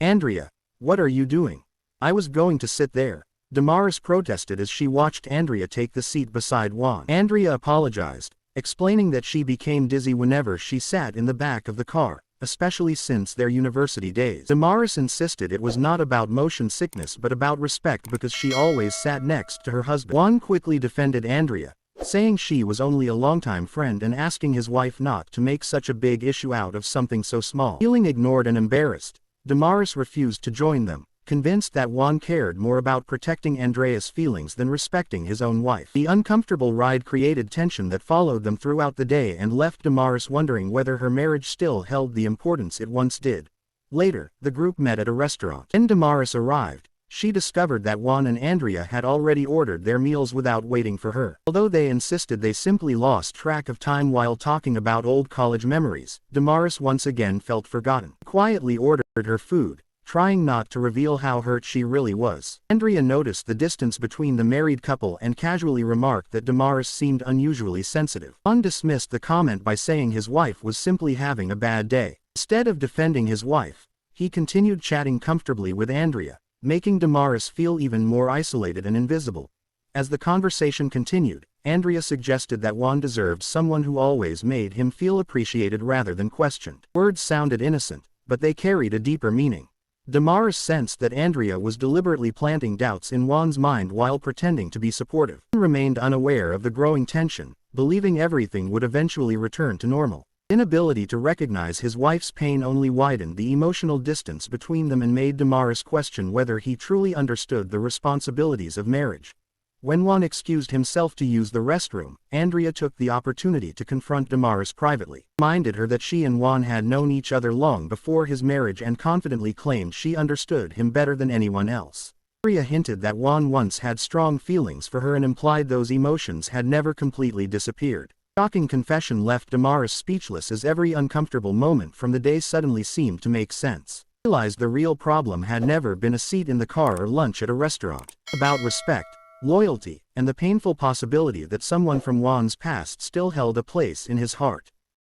"Andrea, what are you doing? I was going to sit there," Damaris protested as she watched Andrea take the seat beside Juan. Andrea apologized, explaining that she became dizzy whenever she sat in the back of the car, especially since their university days. Damaris insisted it was not about motion sickness but about respect because she always sat next to her husband. Juan quickly defended Andrea, saying she was only a longtime friend and asking his wife not to make such a big issue out of something so small. Feeling ignored and embarrassed, Damaris refused to join them, convinced that Juan cared more about protecting Andrea's feelings than respecting his own wife. The uncomfortable ride created tension that followed them throughout the day and left Damaris wondering whether her marriage still held the importance it once did. Later, the group met at a restaurant. When Damaris arrived, she discovered that Juan and Andrea had already ordered their meals without waiting for her. Although they insisted they simply lost track of time while talking about old college memories, Damaris once again felt forgotten. She quietly ordered her food, trying not to reveal how hurt she really was. Andrea noticed the distance between the married couple and casually remarked that Damaris seemed unusually sensitive. Juan dismissed the comment by saying his wife was simply having a bad day. Instead of defending his wife, he continued chatting comfortably with Andrea, making Damaris feel even more isolated and invisible. As the conversation continued, Andrea suggested that Juan deserved someone who always made him feel appreciated rather than questioned. Words sounded innocent, but they carried a deeper meaning. Damaris sensed that Andrea was deliberately planting doubts in Juan's mind while pretending to be supportive. Juan remained unaware of the growing tension, believing everything would eventually return to normal. His inability to recognize his wife's pain only widened the emotional distance between them and made Damaris question whether he truly understood the responsibilities of marriage. When Juan excused himself to use the restroom, Andrea took the opportunity to confront Damaris privately. He reminded her that she and Juan had known each other long before his marriage and confidently claimed she understood him better than anyone else. Andrea hinted that Juan once had strong feelings for her and implied those emotions had never completely disappeared. The shocking confession left Damaris speechless as every uncomfortable moment from the day suddenly seemed to make sense. She realized the real problem had never been a seat in the car or lunch at a restaurant. About respect, loyalty, and the painful possibility that someone from Juan's past still held a place in his heart.